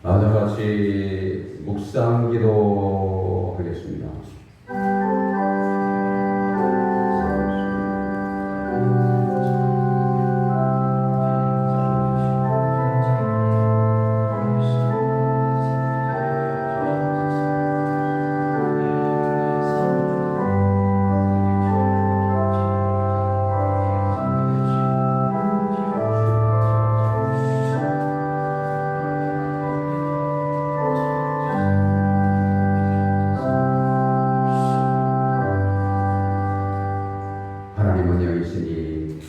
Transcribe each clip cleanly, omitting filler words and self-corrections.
같이 묵상 기도하겠습니다. 하나님은 영이시니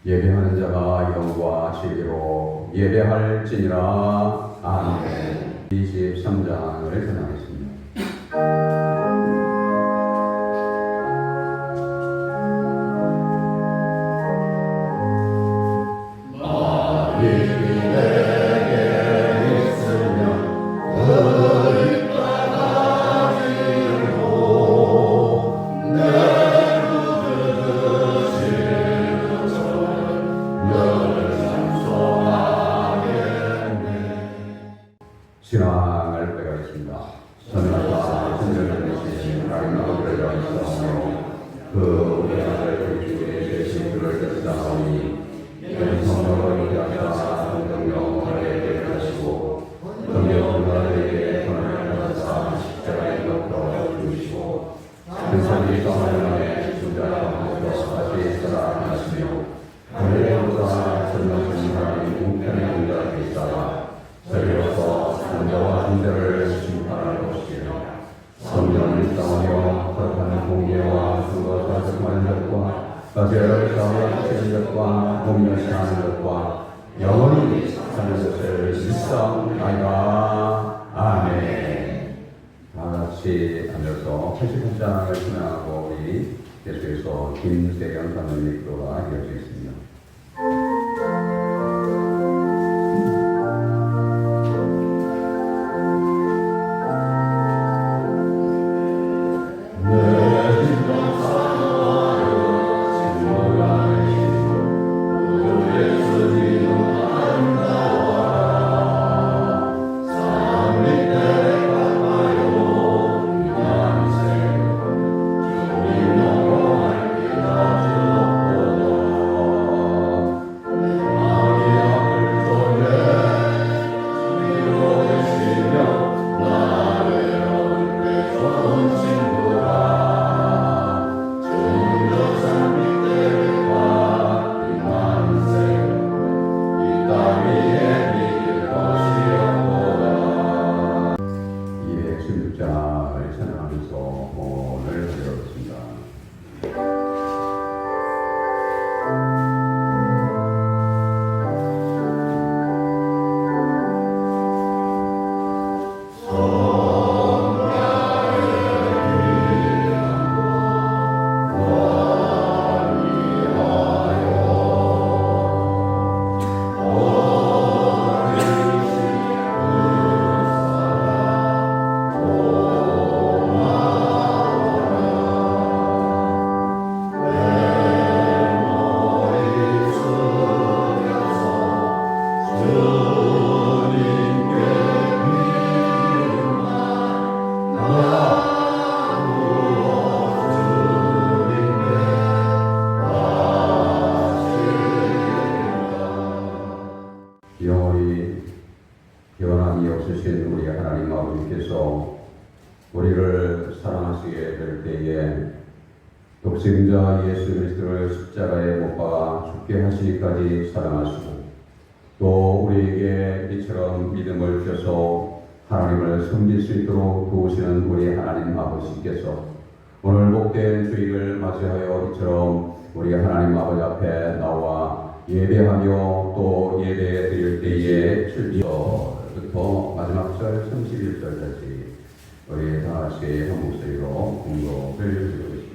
예배하는 자가 영과 진리로 예배할지니라. 아멘. 23장을 전하겠습니다. 신앙을 배우겠습니다. 선하사 선전을 내신 하나님 아버지를 영접하며 그 우리 아들 그리스도의 대신 그를 뜻하오니 이는 성령으로 인하사 성령을 내게 하시고 성령을 권한을 받으사 십자가에 덮어 주시고 천사들이 떠나는 주자로 다시 살아나시며 하늘로부터 전능하신 하나님 우편의 공자 되시다가 저리로서 남자와 형제를 심판할 것이요 성령을 싸우며 거룩한 공예와 수고와 사정하는 것과 가죄를 싸우는 것과 공멸시하는 것과 영원히 사는 것을 믿사옵나이다. 아멘. 다같이 앉아서 88장을 지나고 우리 예수에서 김세경 사모님의 기도가 이어지겠습니다. 변함이 없으신 우리 하나님 아버지께서 우리를 사랑하시게 될 때에 독생자 예수 그리스도를 십자가에 못 박아 죽게 하시기까지 사랑하시고 또 우리에게 이처럼 믿음을 주셔서 하나님을 섬길 수 있도록 도우시는 우리 하나님 아버지께서 오늘 복된 주일을 맞이하여 이처럼 우리 하나님 아버지 앞에 나와 예배하며 또 예배 드릴 때에 7절부터 마지막 절 31절까지 우리 다같이 한 목소리로 공독을 드리겠습니다.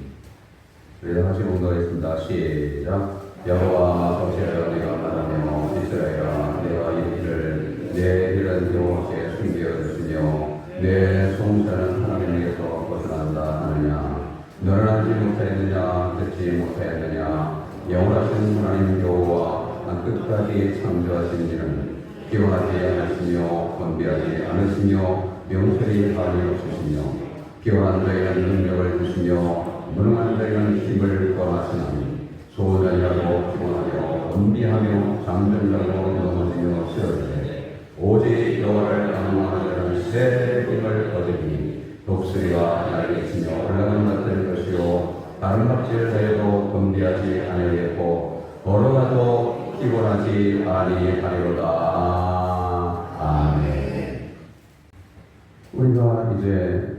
우리 다같이 공독하겠습니다. 시작. 여호와 정체하여 내가 말하며 이스라엘아 내가 이르기를 내 일은 여호와께 숨겨두시며 내 송사는 하나님에게서 벗어난다 하느냐. 너는 알지 못하였느냐 듣지 못하였느냐. 영원하신 하나님 여호와 끝까지 창조하신 이는 피곤하지 않으시며 건비하지 않으시며 명철이 한이 없으시며 피곤한 자에게는 능력을 주시며 무능한 자에게는 힘을 떠나시나니 소원하고 피곤하며 건비하며 잠들려고 넘어지며 쓰러지되 오직 여호와를 악망하는 자는 새 힘을 얻으니 독수리와 날개치며 올라가는 것들 것이요 다른 박질을 해도 건비하지 아니하겠고 걸어가도 피곤하지 아니하리로다. 아멘. 우리가 이제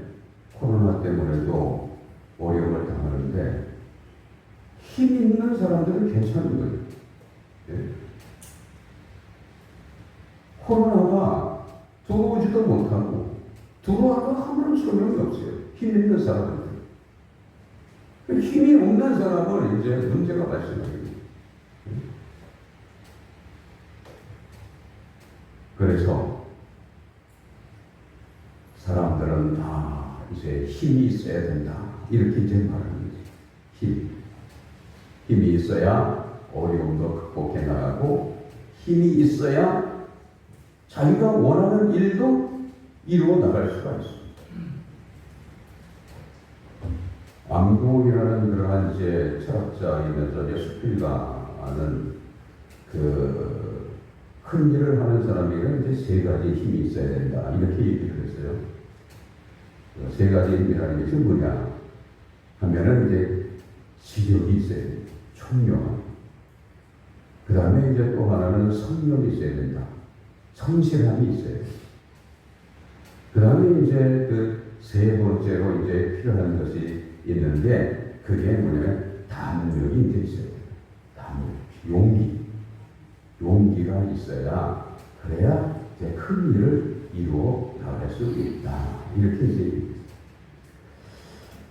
코로나 때문에도 어려움을 당하는데 힘 있는 사람들은 괜찮은 거예요. 네? 코로나가 들어오지도 못하고 들어와도 아무런 소용이 없어요. 힘 있는 사람들. 힘이 없는 사람은 이제 문제가 발생합니다. 그래서 사람들은 다 이제 힘이 있어야 된다. 이렇게 이제 말하는 거죠. 힘이 있어야 어려움도 극복해 나가고 힘이 있어야 자기가 원하는 일도 이루어 나갈 수가 있습니다. 암동이라는 그러한 이제 철학자이면서 이제 수필가는 큰 일을 하는 사람에게는 이제 세 가지 힘이 있어야 된다. 이렇게 얘기를 했어요. 세 가지 힘이라는 것이 뭐냐 하면은 이제 지력이 있어야 된다. 총명함. 그 다음에 이제 또 하나는 성령이 있어야 된다. 성실함이 있어야 된다. 그 다음에 이제 세 번째로 이제 필요한 것이 있는데 그게 뭐냐면 담력이 이제 있어야 돼요. 담력, 용기가 있어야 그래야 이제 큰 일을 이루어 나갈 수 있다. 이렇게 이제 얘기했어요.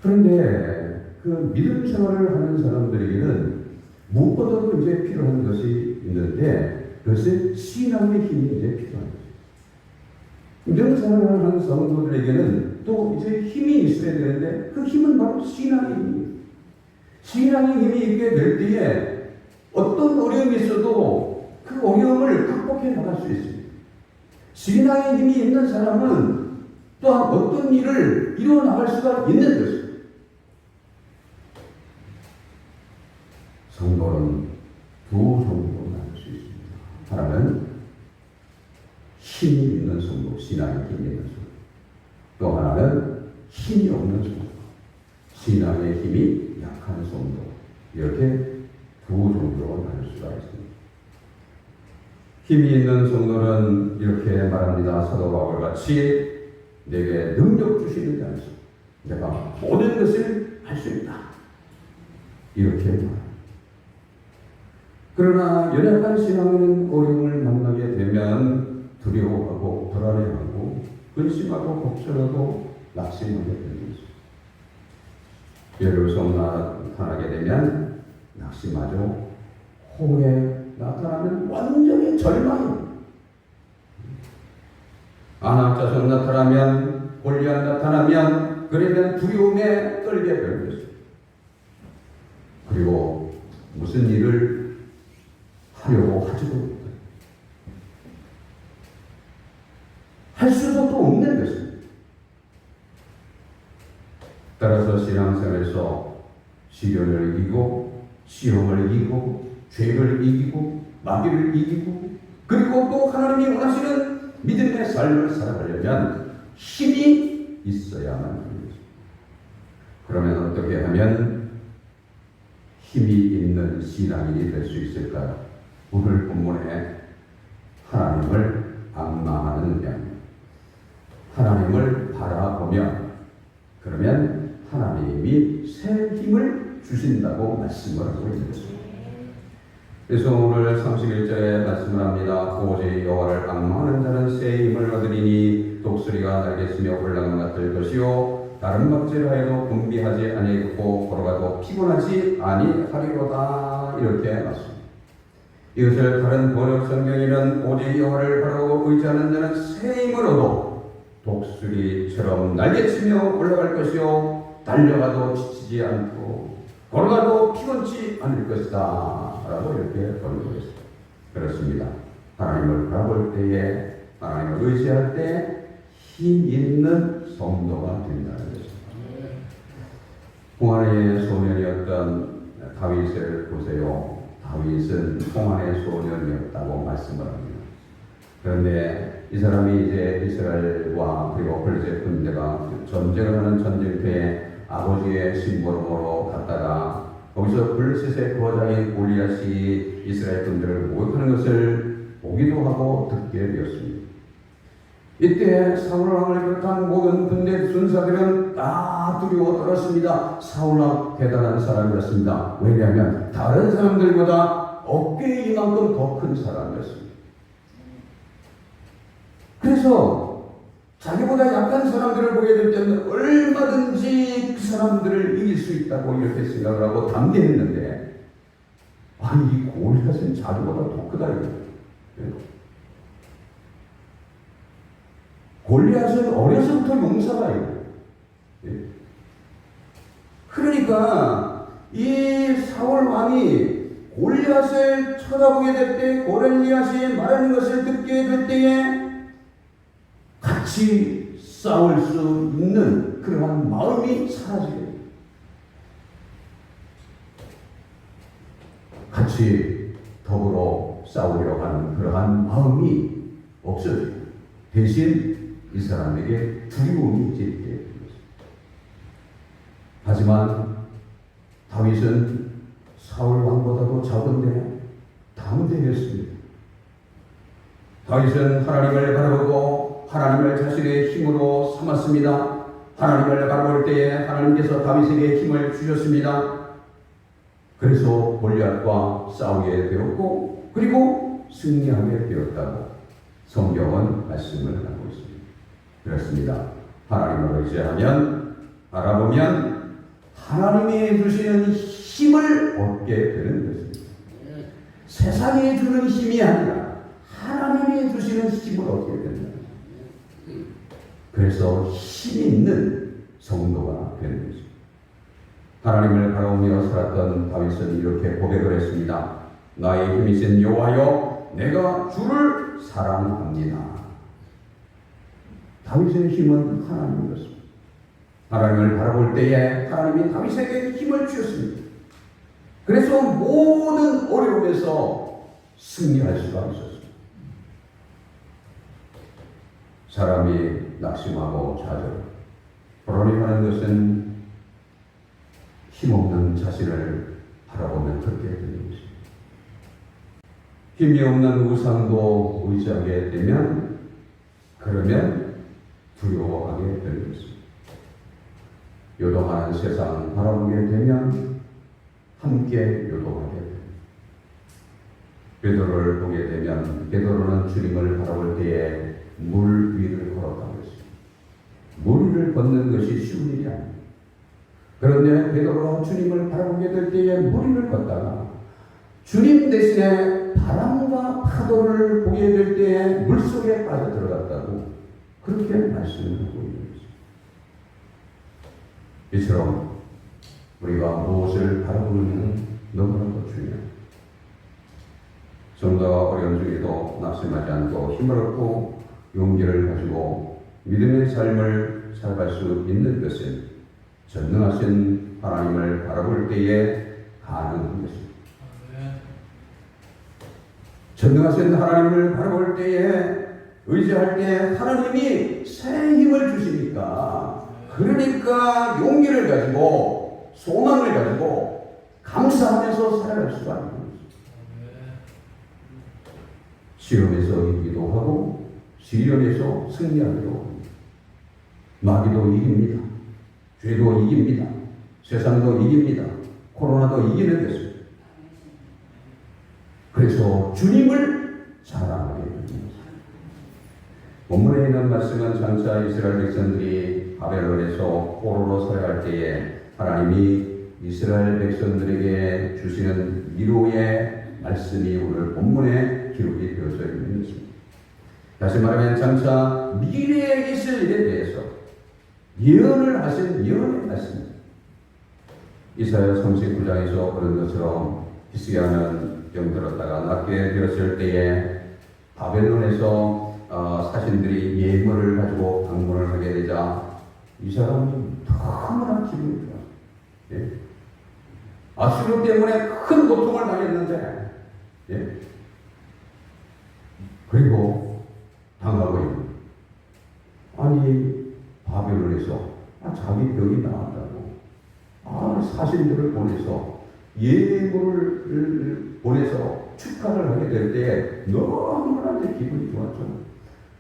그런데 그 믿음 생활을 하는 사람들에게는 무엇보다도 이제 필요한 것이 있는데 그것이 신앙의 힘이 이제 필요한 거죠. 믿음 생활을 하는 성도들에게는 또 이제 힘이 있어야 되는데 그 힘은 바로 신앙의 힘이에요. 신앙의 힘이 있게 될 때에 어떤 어려움이 있어도 그 어려움을 극복해 나갈 수 있습니다. 신앙의 힘이 있는 사람은 또한 어떤 일을 이루어 나갈 수가 있는 것입니다. 성도는 두 종류로 나눌 수 있습니다. 하나는 힘이 있는 성도, 신앙의 힘이 있는 성도. 또 하나는 힘이 없는 성도, 신앙의 힘이 약한 성도. 이렇게 두 종류로 나눌 수가 있습니다. 힘이 있는 성도는 이렇게 말합니다. 사도 바울같이 내게 능력 주시는 자는 내가 모든 것을 할 수 있다. 이렇게 말합니다. 그러나 연약한 신앙은 어려움을 만나게 되면 두려워하고 불안해하고 근심하고 걱정하고 낙심하게 되는 것입니다. 예루살렘 나타나게 되면 낙심하죠. 홍해 나타나면 완전히 절망입니다. 아낙자손 나타나면 골리앗 나타나면 그러면 두려움에 떨게 되는 것입니다. 그리고 무슨 일을 하려고 하지도 못해요. 할 수도 또 없는 것입니다. 따라서 신앙생활에서 시련을 이기고 시험을 이기고 죄를 이기고 마귀를 이기고 그리고 또 하나님이 원하시는 믿음의 삶을 살아가려면 힘이 있어야만 합니다. 그러면 어떻게 하면 힘이 있는 신앙인이 될 수 있을까요? 오늘 본문에 하나님을 앙망하는 명, 하나님을 바라보면 그러면 하나님이 새 힘을 주신다고 말씀을 하고 있는 것입니다. 그래서 오늘 31절에 말씀을 합니다. 오직 여호와를 앙망하는 자는 새 힘을 얻으리니 독수리가 날개치며 올라간 같을 것이요 다른 박질하여도 분비하지 아니하고 걸어가도 피곤하지 아니하리로다. 이렇게 말씀합니다. 이것을 다른 번역 성경에는 오직 여호와를 바라고 의지하는 자는 새 힘을 얻어 독수리처럼 날개치며 올라갈 것이요 달려가도 지치지 않고 걸어가도 피곤치 않을 것이다 라고 이렇게 번역했습니다. 그렇습니다. 하나님을 바라볼 때에, 하나님을 의지할 때 힘 있는 성도가 된다는 것입니다. 홍안의 소년이었던 다윗을 보세요. 다윗은 홍안의 소년이었다고 말씀을 합니다. 그런데 이 사람이 이제 이스라엘과 그리고 블레셋 군대가 전쟁을 하는 전쟁터에 아버지의 심부름으로 갔다가 거기서 블레셋의 거장인 골리앗이 이스라엘 군대를 모욕하는 것을 보기도 하고 듣게 되었습니다. 이때 사울 왕을 비롯한 모든 군대 순사들은 다 두려워 떨었습니다. 사울 왕 대단한 사람이었습니다. 왜냐하면 다른 사람들보다 어깨에 이만큼 더 큰 사람이었습니다. 그래서 자기보다 약한 사람들을 보게 될 때는 얼마든지 그 사람들을 이길 수 있다고 이렇게 생각을 하고 담대했는데, 아니 이 골리앗은 자기보다 더 크다 이거예요. 골리앗은 어려서부터 용사가요. 그러니까 이 사울 왕이 골리앗을 쳐다보게 될 때, 골리앗이 말하는 것을 듣게 될 때에 같이 싸울 수 있는 그러한 마음이 사라지게 됩니다. 같이 더불어 싸우려고 하는 그러한 마음이 없어지고 대신 이 사람에게 두려움이 있게 됩니다. 하지만 다윗은 사울 왕보다도 작은데 담대했습니다. 다윗은 하나님을 바라보고 하나님을 자신의 힘으로 삼았습니다. 하나님을 바라볼 때에 하나님께서 다윗에게 힘을 주셨습니다. 그래서 골리앗과 싸우게 되었고 그리고 승리하게 되었다고 성경은 말씀을 하고 있습니다. 그렇습니다. 하나님을 의지하면, 바라보면 하나님이 주시는 힘을 얻게 되는 것입니다. 세상이 주는 힘이 아니라 하나님이 주시는 힘을 얻게 된다. 그래서 힘 있는 성도가 되는 것입니다. 하나님을 바라보며 살았던 다윗은 이렇게 고백을 했습니다. 나의 힘이신 여호와여, 내가 주를 사랑합니다. 다윗의 힘은 하나님이었습니다. 하나님을 바라볼 때에 하나님이 다윗에게 힘을 주셨습니다. 그래서 모든 어려움에서 승리할 수가 있었습니다. 사람이 낙심하고 좌절, 불안해하는 것은 힘없는 자신을 바라보면 그렇게 되는 것입니다. 힘이 없는 우상도 의지하게 되면 그러면 두려워하게 되는 것입니다. 요동하는 세상 바라보게 되면 함께 요동하게 됩니다. 베드로를 보게 되면 베드로는 주님을 바라볼 때에 물 위를 걸었다는 것입니다. 물 위를 걷는 것이 쉬운 일이 아닙니다. 그런데 베드로가 주님을 바라보게 될 때에 물 위를 걷다가 주님 대신에 바람과 파도를 보게 될 때에 물속에 빠져들어갔다고 그렇게 말씀하고 있는 것입니다. 이처럼 우리가 무엇을 바라보느냐는 너무나도 중요합니다. 좀더 어려운 중에도 낙심하지 않고 힘을 얻고 용기를 가지고 믿음의 삶을 살아갈 수 있는 것은 전능하신 하나님을 바라볼 때에 가능한 것입니다. 전능하신 하나님을 바라볼 때에 의지할 때 하나님이 새 힘을 주시니까, 그러니까 용기를 가지고 소망을 가지고 감사하면서 살아갈 수가 있는 것입니다. 시험에서 이기기도 하고 시련에서 승리하기도 합니다. 마귀도 이깁니다. 죄도 이깁니다. 세상도 이깁니다. 코로나도 이기는 것입니다. 그래서 주님을 자랑하게 됩니다. 본문에 있는 말씀은 장차 이스라엘 백성들이 바벨론에서 포로로 서야할 때에 하나님이 이스라엘 백성들에게 주시는 위로의 말씀이 오늘 본문에 기록이 되어져 있는 것입니다. 다시 말하면 장차 미래에 있을 일에 대해서 예언을 하신 예언의 말씀입니다. 이사야 39장에서 그런 것처럼 히스기야는 병들었다가 낫게 되었을 때에 바벨론에서 사신들이 예물을 가지고 방문을 하게 되자 이 사람은 너무나 기분이 좋아. 예? 아수르 때문에 큰 고통을 당했는데, 예? 그리고 당하고 있는, 아니 바벨론에서 자기 병이 나왔다고 사신들을 보내서 예물을 보내서 축하를 하게 될 때에 너무나 기분이 좋았죠.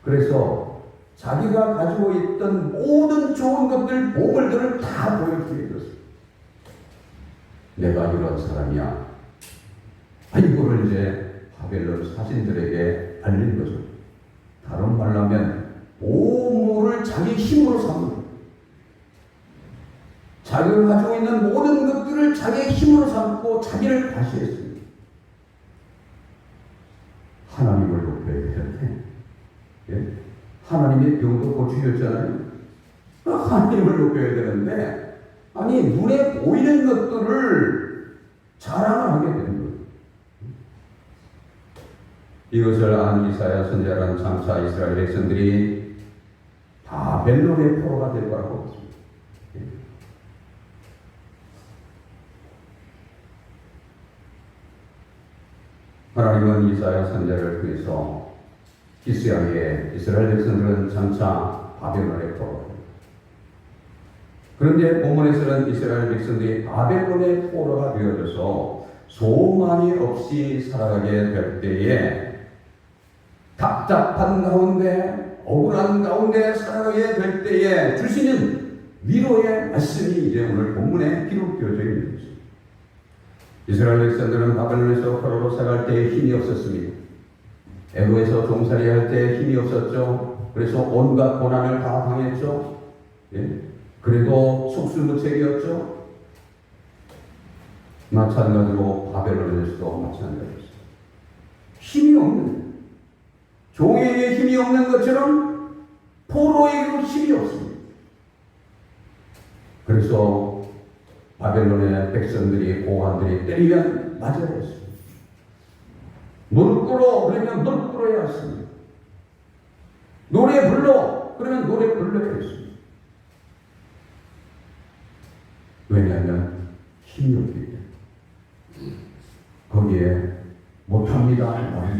그래서 자기가 가지고 있던 모든 좋은 것들, 보물들을 다 보여주게 되었어요. 내가 이런 사람이야. 이거를 이제 바벨론 사신들에게 알린 거죠. 다른 말로 하면 보물을 자기 힘으로 삼는 거예요. 자기가 가지고 있는 모든 것들을 자기의 힘으로 삼고 자기를 과시했습니다. 하나님을 높여야 되는데, 예? 하나님의 병도 고치셨잖아요. 하나님을 높여야 되는데, 아니 눈에 보이는 것들을 자랑을 하게 되는 거예요. 이것을 안 이사야 선지자라는 장차 이스라엘 백성들이 바벨론의 포로가 될 거라고 했습니다. 하나님은 이사야 선지자를 통해서 기스하기에 이스라엘 백성들은 장차 바벨론의 포로가 됩니다. 그런데 본문에서는 이스라엘 백성들이 바벨론의 포로가 되어져서 소망이 없이 살아가게 될 때에 답답한 가운데 억울한 가운데 살아가게 될 때에 주시는 위로의 말씀이 이제 오늘 본문에 기록되어져 있는 것입니다. 이스라엘 백성들은 바벨론에서 포로로 살아갈 때 힘이 없었습니다. 애굽에서 종살이 할 때 힘이 없었죠. 그래서 온갖 고난을 다 당했죠. 예? 그리고 속수무책이었죠. 마찬가지로 바벨론에서도 마찬가지였어요. 힘이 없는, 종에게 힘이 없는 것처럼 포로에게도 힘이 없습니다. 그래서 바벨론의 백성들이, 고관들이 때리면 맞아야 했습니다. 무릎 꿇어 그러면 무릎 꿇어야 했습니다. 노래 불러 그러면 노래 불러야 했습니다. 왜냐하면 힘이 없기 때문에 거기에 못합니다.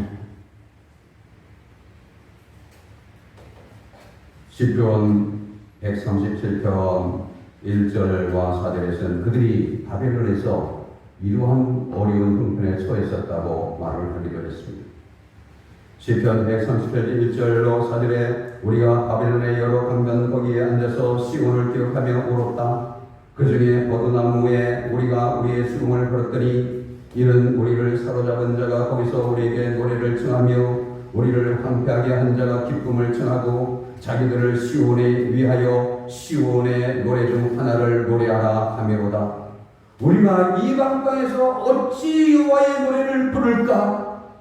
시편 137편 1절과 4절에서는 그들이 바벨론에서 이러한 어려운 형편에 처했었다고 말을 하기도 했습니다. 시편 138편 1절로 4절에 우리가 바벨론의 여러 강변 거기에 앉아서 시온을 기억하며 울었다. 그 중에 버드나무에 우리가 우리의 수금을 걸었더니 이는 우리를 사로잡은 자가 거기서 우리에게 노래를 청하며 우리를 황폐하게 한 자가 기쁨을 청하고 자기들을 시온에 위하여 시온의 노래 중 하나를 노래하라 하매로다. 우리가 이방 땅에서 어찌 여호와의 노래를 부를까?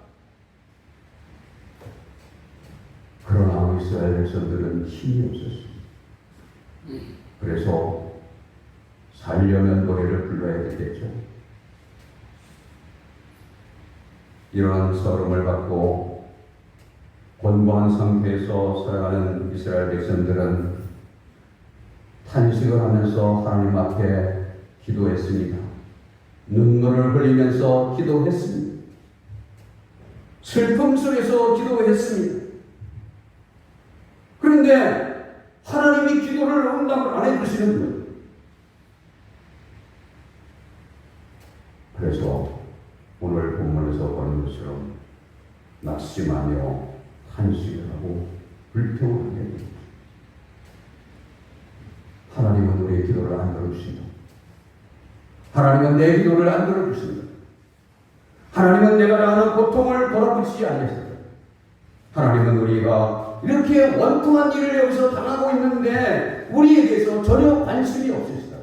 그러나 이스라엘 백성들은 힘이 없었습니다. 그래서 살려면 노래를 불러야 되겠죠. 이러한 서름을 받고 곤고한 상태에서 살아가는 이스라엘 백성들은 탄식을 하면서 하나님 앞에 기도했습니다. 눈물을 흘리면서 기도했습니다. 슬픔 속에서 기도했습니다. 그런데 하나님이 기도를 응답을 안 해주시는 거예요. 그래서 오늘 본문에서 보는 것처럼 낙심하며 탄식을 하고 불평을 하게 됩니다. 하나님은 우리의 기도를 안 들어주신다. 하나님은 내 기도를 안 들어주신다. 하나님은 내가 당하는 고통을 돌아보시지 않으신다. 하나님은 우리가 이렇게 원통한 일을 여기서 당하고 있는데 우리에 대해서 전혀 관심이 없으시다.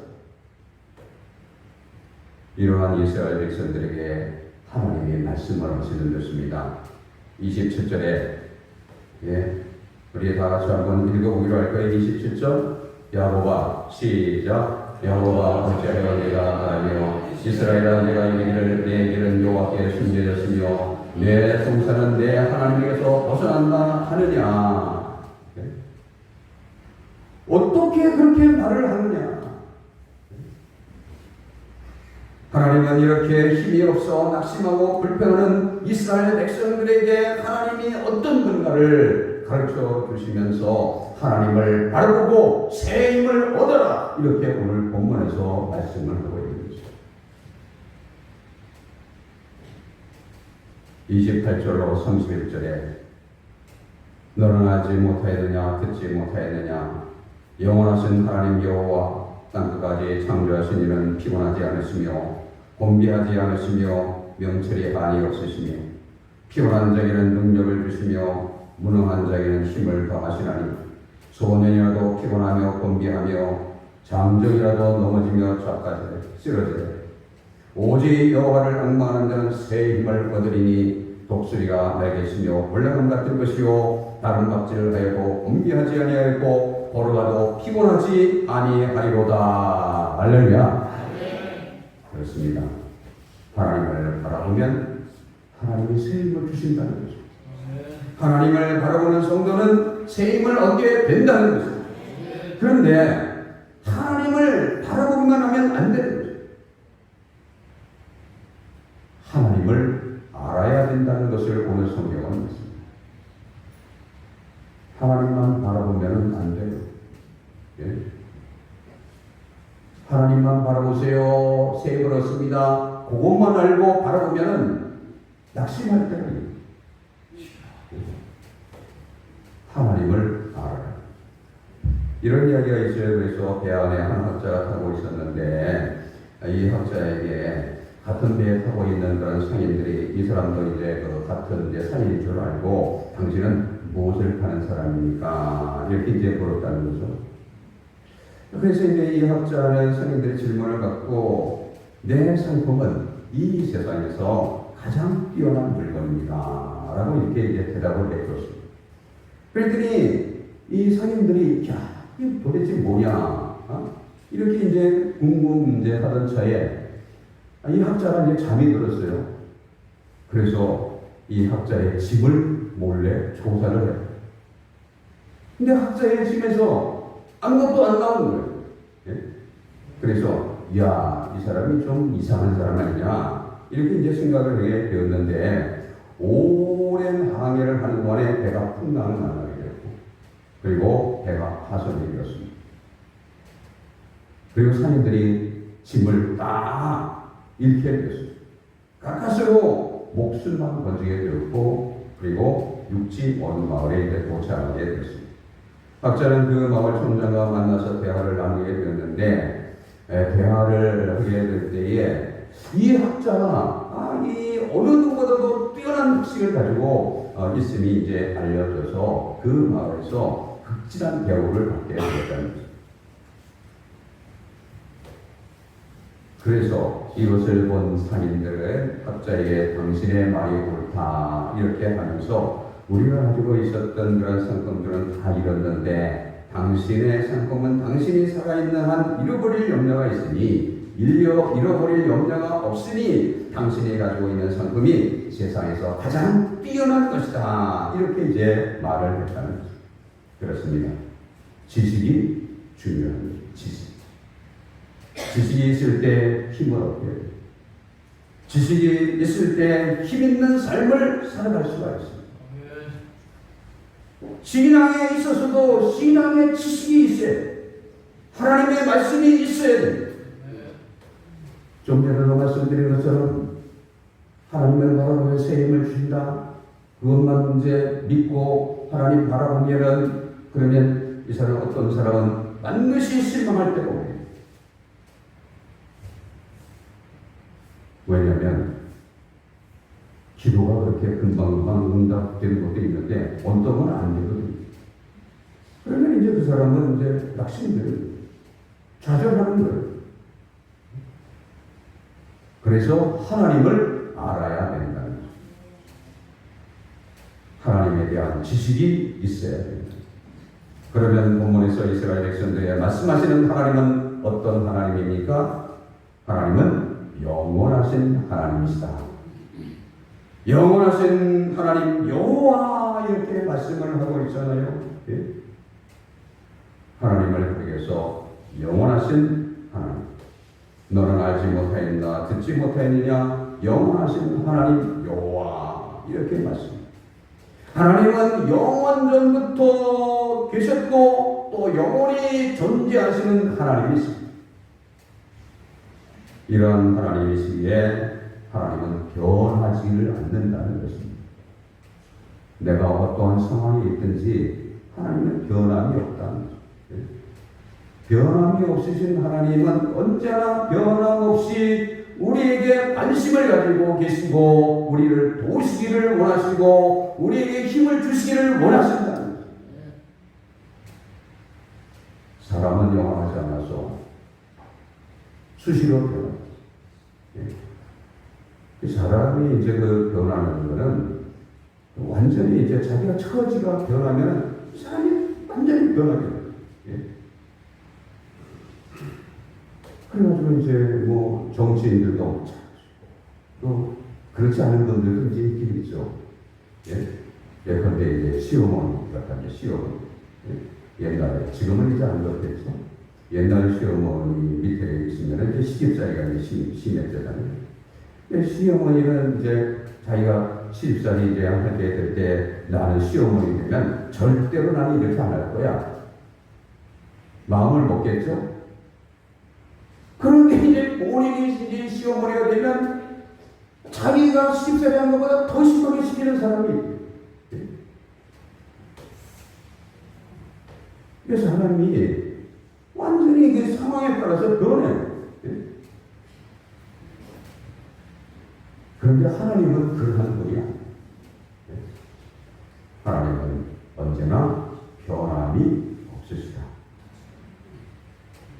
이러한 이스라엘 백성들에게 하나님이 말씀을 하시는 것입니다. 27절에 우리 다 같이 한번 읽어보기로 할 거예요. 27절 여호와 시작. 여호와 어찌하여 내가 말하며 이스라엘아 내가 이르기를 내 길은 여호와께 숨겨졌으며 내 동산은 내 하나님에게서 벗어난다 하느냐? 어떻게 그렇게 말을 하느냐? 하나님은 이렇게 힘이 없어 낙심하고 불평하는 이스라엘 백성들에게 하나님이 어떤 건가를 가르쳐 주시면서 하나님을 바라보고 새 힘을 얻어라, 이렇게 오늘 본문에서 말씀을 하고 있는 것입니다. 28절로 31절에 너는 알지 못하였느냐, 듣지 못하였느냐, 영원하신 하나님 여호와 땅끝까지 창조하신 이는 피곤하지 않으시며 곤비하지 않으시며 명철이 한이 없으시며 피곤한 자에게는 능력을 주시며 무능한 자에게는 힘을 더하시나니 소년이라도 피곤하며 곤비하며 잠정이라도 넘어지며 좌까지 쓰러지되 오직 여호와를 앙망하는 자는 새 힘을 얻으리니 독수리가 날개시며 올라감 같은 것이요 다른 박질을 하여도 곤비하지 아니하였고 걸어가도 피곤하지 아니하리로다. 할렐루야. 그렇습니다. 하나님을 바라보면 하나님이 새 힘을 주신다는 거죠. 하나님을 바라보는 성도는 새 힘을 얻게 된다는 거죠. 그런데 하나님을 바라보기만 하면 안 되는 거죠. 하나님을 알아야 된다는 것을 오늘 성경은 말씀합니다. 하나님만 바라보면 안 돼요. 예? 하나님만 바라보세요. 새 힘을 얻습니다. 그것만 알고 바라보면 낙심할 때는 하나님을 알아요. 이런 이야기가 있어요. 그래서 배 안에 한 학자가 타고 있었는데 이 학자에게 같은 배에 타고 있는 그런 상인들이 이 사람도 이제 그 같은 이제 상인인 줄 알고 당신은 무엇을 타는 사람입니까? 이렇게 이제 물었다는 거죠. 그래서 이제 이 학자는 상인들의 질문을 받고 내 상품은 이 세상에서 가장 뛰어난 물건입니다. 라고 이렇게 이제 대답을 해줬습니다. 그랬더니 이 상인들이 야, 이게 도대체 뭐냐? 이렇게 이제 궁금해하던 차에 이 학자가 이제 잠이 들었어요. 그래서 이 학자의 집을 몰래 조사를 해요. 근데 학자의 집에서 아무것도 안 나오는 거예요. 예? 그래서 야, 이 사람이 좀 이상한 사람 아니냐? 이렇게 이제 생각을 하게 되었는데 오랜 항해를 하는 동안에 배가 풍랑을 만나게 되었고 그리고 배가 파손이 되었습니다. 그리고 상인들이 짐을 딱 잃게 되었습니다. 가까스로 목숨만 건지게 되었고 그리고 육지 어느 마을에 이제 도착하게 되었습니다. 학자는 그 마을 총장과 만나서 대화를 나누게 되었는데 대화를 하게 될 때에 이 학자가 이 어느 누구보다도 뛰어난 학식을 가지고 있음이 이제 알려져서 그 마을에서 극진한 대우를 받게 되었다는 거죠. 그래서 이것을 본 상인들은 학자에게 당신의 말이 옳다 이렇게 하면서 우리가 가지고 있었던 그런 상품들은 다 잃었는데 당신의 상품은 당신이 살아있는 한 잃어버릴 염려가 있으니 잃어버릴 염려가 없으니 당신이 가지고 있는 상품이 세상에서 가장 뛰어난 것이다 이렇게 이제 말을 했다는 거죠. 그렇습니다. 지식이 중요한 거죠. 지식이 있을 때 힘을 얻게 돼요. 지식이 있을 때 힘 있는 삶을 살아갈 수가 있습니다. 신앙에 있어서도 신앙의 지식이 있어야 돼요. 하나님의 말씀이 있어야 돼요. 좀 전에도 말씀드린 것처럼 하나님을 바라보며 새 힘을 주신다. 그것만 이제 믿고 하나님 바라보면은 그러면 이 사람 어떤 사람은 반드시 실망할 때가 오요. 왜냐하면 기도가 그렇게 금방금방 응답되는 것도 있는데 언덕은 안 되거든요. 그러면 이제 그 사람은 이제 낙심돼요. 좌절하는 거예요. 그래서 하나님을 알아야 된다는 거죠. 하나님에 대한 지식이 있어야 됩니다. 그러면 본문에서 이스라엘 백성들에게 말씀하시는 하나님은 어떤 하나님입니까? 하나님은 영원하신 하나님이시다. 영원하신 하나님 여호와 이렇게 말씀을 하고 있잖아요. 예? 하나님을 그에게서 영원하신 하나님, 너는 알지 못하였나 듣지 못하였느냐 영원하신 하나님 여호와 이렇게 말씀. 하나님은 영원 전부터 계셨고 또 영원히 존재하시는 하나님이십니다. 이런 하나님이시기에 하나님은 변하지를 않는다는 것입니다. 내가 어떠한 상황이 있든지 하나님은 변함이 없다는 것입니다. 변함이 없으신 하나님은 언제나 변함없이 우리에게 관심을 가지고 계시고 우리를 도우시기를 원하시고 우리에게 힘을 주시기를 원하신다는 것입니다. 사람은 영원하지 않아서 수시로 변합니다. 사람이 이제 그 변하는 거는 완전히 이제 자기가 처지가 변하면 사람이 완전히 변하게 돼요. 그래가지고 이제 뭐 정치인들도 또 그렇지 않은 분들도 이제 있긴 있죠. 예컨대 이제 시어머니 같은 시어머니. 옛날에 지금은 이제 안 그렇겠죠. 옛날 시어머니 밑에 있으면 이제 시집살이가 이제 심했잖아요. 시어머니는 이제 자기가 시집살이 이제 하게 될 때 나는 시어머니 되면 절대로 나는 이렇게 안 할 거야. 마음을 먹겠죠? 그런데 이제 본인이 이제 시어머니가 되면 자기가 시집살이 한 것보다 더 심하게 시키는 사람이 있어요. 그래서 하나님이 완전히 그 상황에 따라서 변해요. 그런데 하나님은 그러한 분이 아니에요. 하나님은 언제나 변함이 없으시다.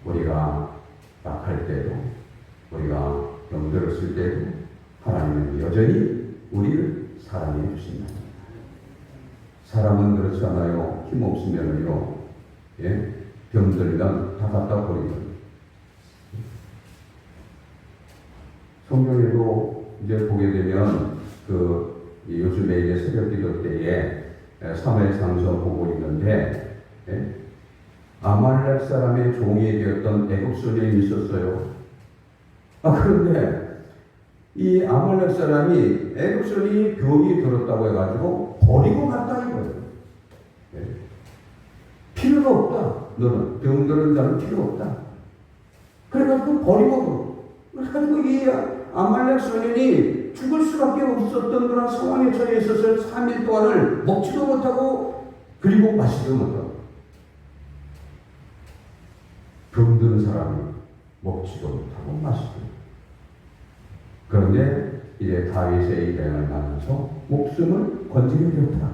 우리가 약할 때도, 우리가 병들었을 때도 하나님은 여전히 우리를 사랑해 주신다. 사람은 그렇지 않아요. 힘 없으면요, 병들면 다 갖다 버리거든요. 성경에도 이제 보게 되면 요즘에 이제 새벽 기도 때에 사무엘상서 보고 있는데 아말렉 사람의 종이 되었던 애굽선이 있었어요. 그런데 이 아말렉 사람이 애굽선이 병이 들었다고 해가지고 버리고 갔다 이거예요. 필요가 없다. 너는 병들은 자는 필요 없다. 그래가지고 버리고 그래가지고 이 아말렉 소년이 죽을 수밖에 없었던 그런 상황에 처해 있어서 3일 동안을 먹지도 못하고 그리고 마시지도 못하고 병든 사람이 먹지도 못하고 마시지도 못하고 그런데 이제 다윗의 일행을 만나서 목숨을 건지게 되었다.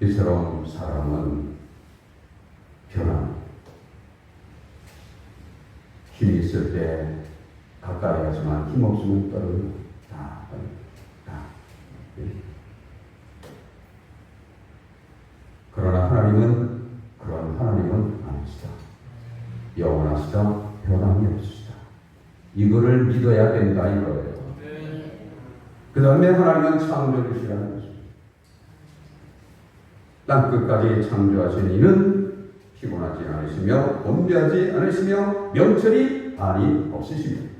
이처럼 사람은 변합니다. 힘이 있을 때 가까이 하지만 힘 없으면 떨어진다. 그러나 하나님은 그런 하나님은 아니시다. 영원하시다. 변함이 없으시다. 이거를 믿어야 된다 이거예요. 그 다음에 하나님은 창조주시라는 것입니다. 땅끝까지 창조하신 이는 피곤하지 않으시며 곤비하지 않으시며 명철이 한이 없으십니다.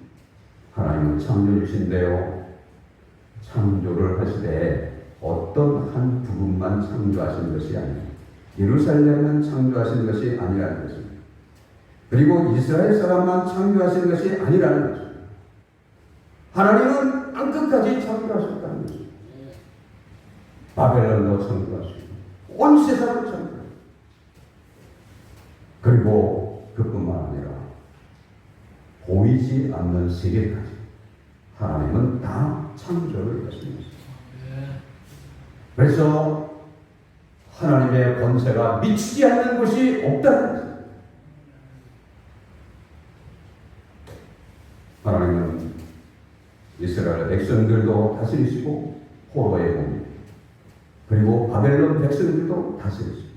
하나님은 창조주신데요. 창조를 하시되 어떤 한 부분만 창조하신 것이 아니에요. 예루살렘만 창조하신 것이 아니라는 것입니다. 그리고 이스라엘 사람만 창조하신 것이 아니라는 것입니다. 하나님은 땅끝까지 창조하셨다는 것입니다. 바벨론도 창조하시고 온 세상을 창조하셨습니다. 그리고 그뿐만 아니라 보이지 않는 세계까지 하나님은 다 창조를 하십니다. 그래서 하나님의 권세가 미치지 않는 곳이 없다는 것입니다. 하나님은 이스라엘 백성들도 다스리시고 포로의 몸 그리고 바벨론 백성들도 다스리시고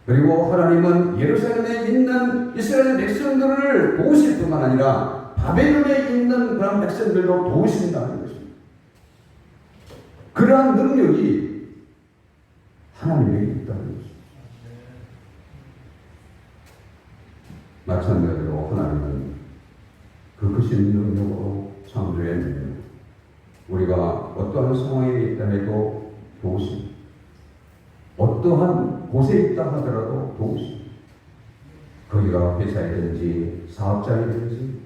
그리고 하나님은 예루살렘에 있는 이스라엘 백성들을 도우실 뿐만 아니라 바벨론에 있는 그런 백성들도 도우신다는 것입니다. 그러한 능력이 하나님에게 있다는 것입니다. 마찬가지로 하나님은 그 크신 능력으로 창조의 능력, 우리가 어떠한 상황에 있다 해도 도우십니다. 어떠한 곳에 있다 하더라도 도우십니다. 거기가 회사이든지 사업장이든지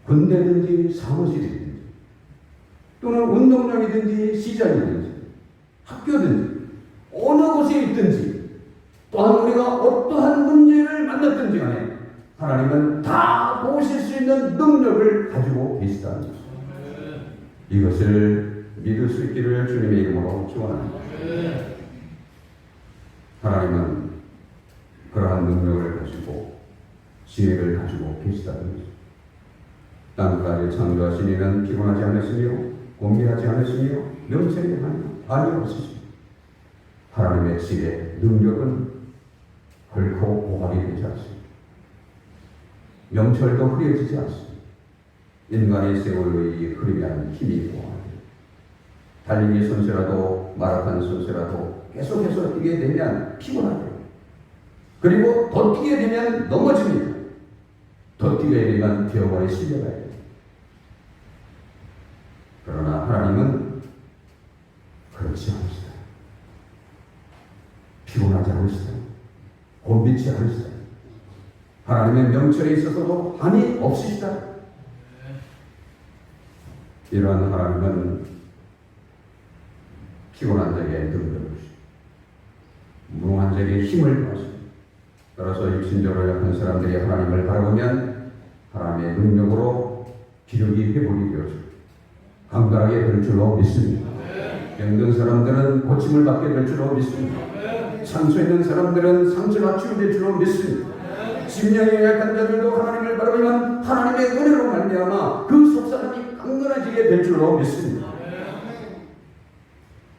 군대든지 사무실이든지 또는 운동장이든지 시장이든지 학교든지 어느 곳에 있든지 또한 우리가 어떠한 문제를 만났든지 간에 하나님은 다 도우실 수 있는 능력을 가지고 계시다는 것입니다. 이것을 믿을 수 있기를 주님의 이름으로 축원합니다. 하나님은 그러한 능력을 가지고 지혜를 가지고 계시다는 것입니다. 땅까지 창조하신 이는 피곤하지 않으시며 곤비하지 않으시며 명철이 아니 없으시며 하나님의 지혜, 능력은 결코 오합이 되지 않습니다. 명철도 흐려지지 않습니다. 인간의 세월의 흐르면 힘이 있고 달리기 선수라도 마라톤 선수라도 계속해서 뛰게 되면 피곤하대요. 그리고 더 뛰게 되면 넘어집니다. 더 뛰게 되면 병원에 실려가야 돼요. 그러나 하나님은 그렇지 않으시다. 피곤하지 않으시다. 곤비치 않으시다. 하나님의 명철에 있어서도 한이 없으시다. 이러한 하나님은 피곤한 자에게 능력을 주시고 무능한 자에게 힘을 더하시고 따라서 육신적으로 약한 사람들이 하나님을 바라보면 하나님의 능력으로 기력이 회복이 되어지고 강건하게 될 줄로 믿습니다. 병든 사람들은 고침을 받게 될 줄로 믿습니다. 상처 있는 사람들은 상처가 치유될 줄로 믿습니다. 심령이 약한 자들도 하나님을 바라보면 하나님의 은혜로 말미암아 그 속사람이 강건해지게 될 줄로 믿습니다.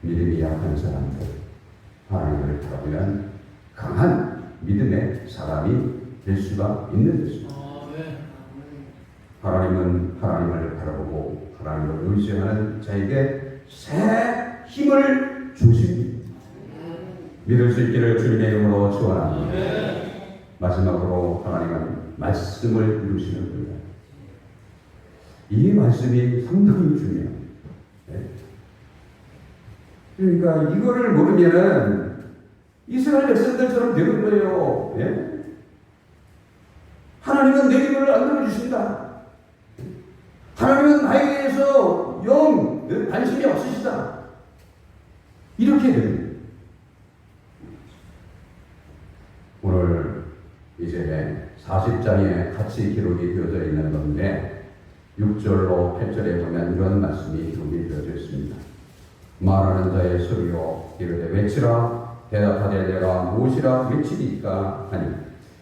믿음이 약한 사람들 하나님을 바라보면 강한 믿음의 사람이 될 수가 있는 것입니다. 하나님은 하나님을 바라보고 하나님을 의지하는 자에게 새 힘을 주십니다. 믿을 수 있기를 주님의 이름으로 축원합니다. 마지막으로 하나님은 말씀을 이루시는 겁니다. 이 말씀이 상당히 중요해요. 그러니까 이거를 모르면은 이스라엘 백성들처럼 되는 거예요. 하나님은 내 입을 안 들어주신다. 하나님은 나에 대해서 영 관심이 없으시다. 이렇게 됩니다. 오늘 이제 40장에 같이 기록이 되어져 있는 건데 6절로 8절에 보면 이런 말씀이 기록이 되어져 있습니다. 말하는 자의 소리요 이르되 외치라 대답하되 내가 무엇이라 외치리까 하니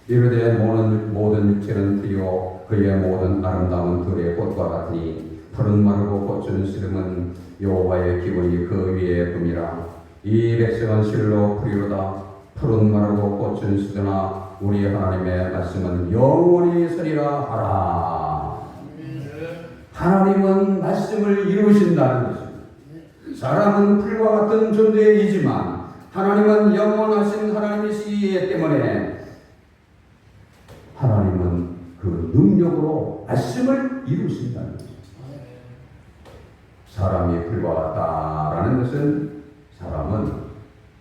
이르되 모든 육체는 풀이요 그의 모든 아름다운 들의 꽃과 같으니 푸른 마르고 꽃은 시름은 여호와의 기운이 그 위에 붐이라 이 백성은 실로 풀이로다 푸른 마르고 꽃은 시드나 우리 하나님의 말씀은 영원히 서리라 하라. 하나님은 말씀을 이루신다는 것입니다. 사람은 풀과 같은 존재이지만 하나님은 영원하신 하나님이시기 때문에 하나님은 그 능력으로 말씀을 이루신다는 것입니다. 사람이 풀과 같다라는 것은 사람은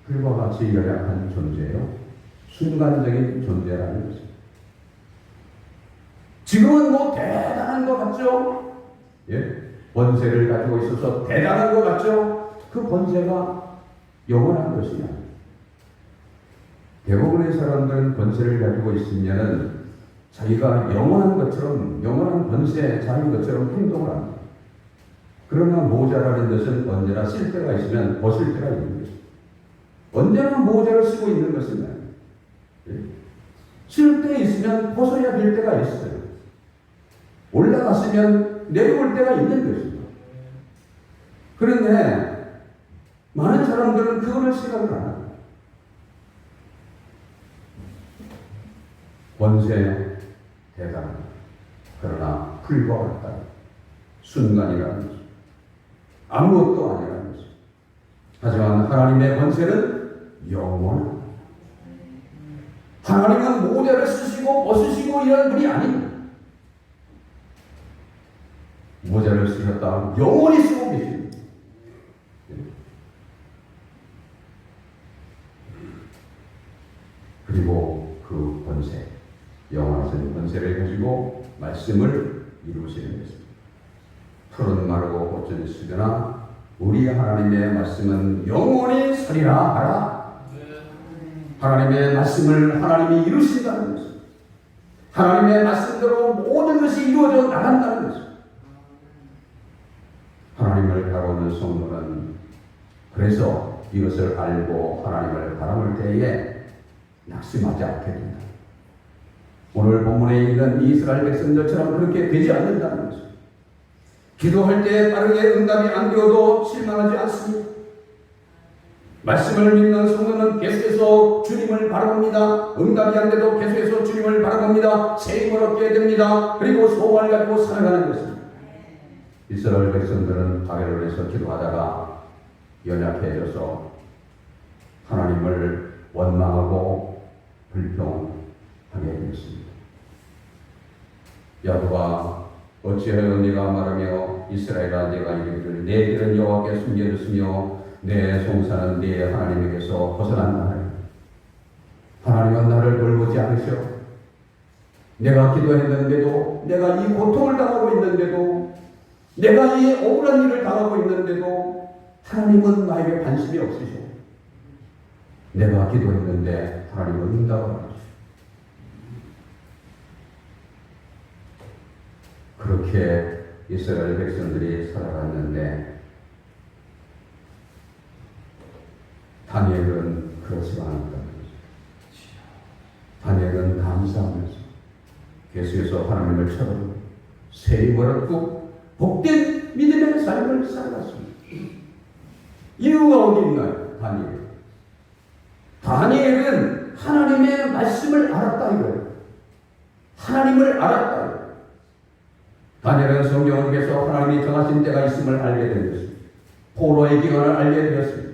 풀과 같이 연약한 존재예요. 순간적인 존재라는 것입니다. 지금은 뭐 대단한 것 같죠? 번세를 가지고 있어서 대단한 것 같죠? 그 번세가 영원한 것이 아닙니다. 대부분의 사람들은 번세를 가지고 있으면 자기가 영원한 것처럼, 영원한 번세자인 것처럼 행동을 합니다. 그러나 모자라는 것은 언제나 쓸 때가 있으면 벗을 때가 있는 것입니다. 언제나 모자를 쓰고 있는 것은 쓸 때 있으면 벗어야 될 때가 있어요. 올라갔으면 내려올 때가 있는 것입니다. 그런데 많은 사람들은 그거를 생각을 안 합니다. 번세 대단 그러나 불과하다. 순간이라는 것입니다. 아무것도 아니라는 것입니다. 하지만 하나님의 권세는 영원합니다. 하나님은 모자를 쓰시고 벗으시고 이런 분이 아닙니다. 모자를 쓰셨다 영원히 쓰고 계십니다. 그리고 그 권세, 영원하신 권세를 가지고 말씀을 이루시는 것입니다. 풀은 마르고 꽃은 시드나 우리 하나님의 말씀은 영원히 서리라 하라. 하나님의 말씀을 하나님이 이루신다는 것입니다. 하나님의 말씀대로 모든 것이 이루어져 나간다는 것입니다. 하나님을 바라보는 성도는 그래서 이것을 알고 하나님을 바라볼 때에 낙심하지 않게 된다. 오늘 본문에 있는 이스라엘 백성들처럼 그렇게 되지 않는다는 것입니다. 기도할 때 빠르게 응답이 안 되어도 실망하지 않습니다. 말씀을 믿는 성도는 계속해서 주님을 바라봅니다. 응답이 안 돼도 계속해서 주님을 바라봅니다. 새 힘을 얻게 됩니다. 그리고 소원을 가지고 살아가는 것입니다. 이스라엘 백성들은 바벨론에서 기도하다가 연약해져서 하나님을 원망하고 불평하게 되었습니다. 야곱아 어찌하여 네가 말하며 이스라엘아 내가 이르기를 내 길은 여호와께 숨겨졌으며 내 송사는 네 하나님에게서 벗어난다 하니 하나님은 나를 돌보지 않으셔. 내가 기도했는데도 내가 이 고통을 당하고 있는데도 내가 이 억울한 일을 당하고 있는데도 하나님은 나에게 관심이 없으셔. 내가 기도했는데 하나님은 응답을 안 하시오. 그렇게 이스라엘 백성들이 살아갔는데 다니엘은 그렇지가 않았다는 거죠. 다니엘은 감사하면서 계속해서 하나님을 쳐다보고 새 힘을 얻고 복된 믿음의 삶을 살아갔습니다. 이유가 어디 있나요? 다니엘은 하나님의 말씀을 알았다 이거예요. 하나님을 알았다 이거예요. 다니엘은 성경을 통해서 하나님이 정하신 때가 있음을 알게 된 것입니다. 포로의 기간을 알게 되었습니다.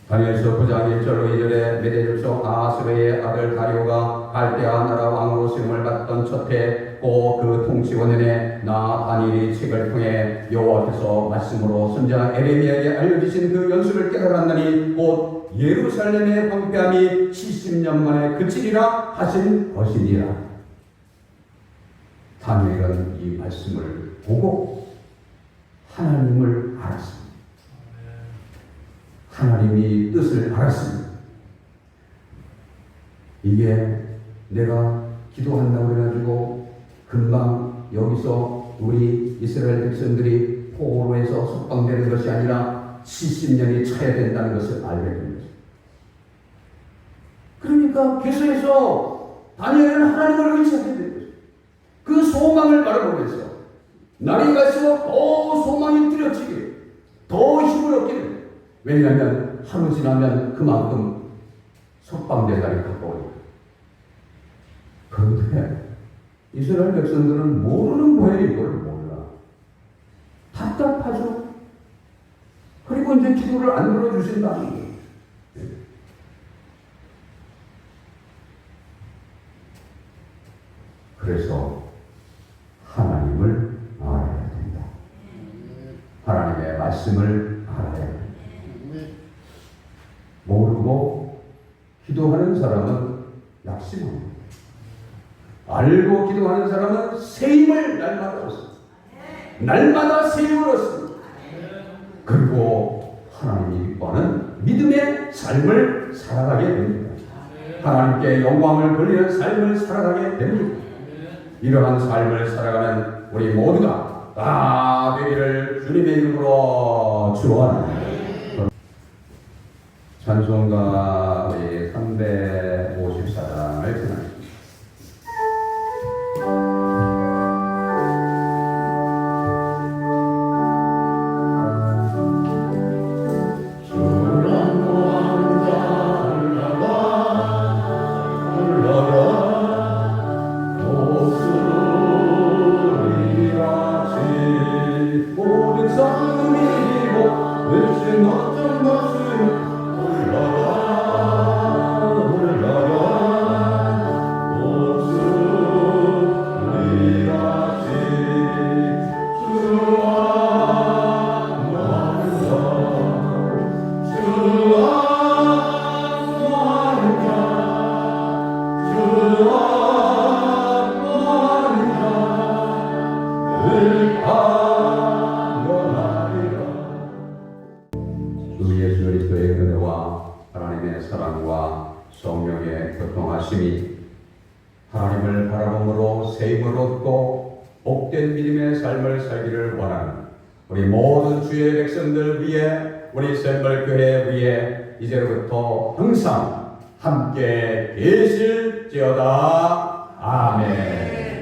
다니엘서 9장 1절로 2절에 메데들서 아하스웨의 아들 다리오가 갈대아 나라 왕으로 시험을 받던 첫해 그 통치원년에 나 다니엘이 책을 통해 여호와께서 말씀으로 선지자 에레미야에게 알려주신 그 연수를 깨달았나니 곧 예루살렘의 황폐함이 70년 만에 그치리라 하신 것이니라. 다니엘은 이 말씀을 보고 하나님을 알았습니다. 하나님이 뜻을 알았습니다. 이게 내가 기도한다고 해가지고 금방 여기서 우리 이스라엘 백성들이 포로에서 석방되는 것이 아니라 70년이 차야 된다는 것을 알게 된 것입니다. 그러니까 계속해서 다니엘은 하나님을 의지하게 된 것입니다. 그 소망을 바라보면서 날이 갈수록 더 소망이 뚜렷지게 더 힘을 얻게 됩니다. 왜냐하면 하루 지나면 그만큼 석방된 날이 가까워요. 그런데 이스라엘 백성들은 모르는 거예요. 이걸 몰라. 답답하죠. 그리고 이제 기도를 안 들어주신다는 거예요. 그래서 하나님을 알아야 된다. 하나님의 말씀을 알아야 된다. 모르고 기도하는 사람은 낙심합니다. 알고 기도하는 사람은 새 힘을 날마다 얻습니다. 날마다 새 힘을 얻습니다. 그리고 하나님이 기뻐하는 믿음의 삶을 살아가게 됩니다. 하나님께 영광을 돌리는 삶을 살아가게 됩니다. 이러한 삶을 살아가는 우리 모두가 다 되기를 주님의 이름으로 축원합니다. 찬송가 354장을 전하겠습니다. 오 주 예수 그리스도의 은혜와 하나님의 사랑과 성령의 교통하심이 하나님을 바라봄으로 세임을 얻고 복된 믿음의 삶을 살기를 원하는 우리 모든 주의 백성들 위해 우리 샘벌교회 위해 이제로부터 항상 함께 계실지어다. 아멘.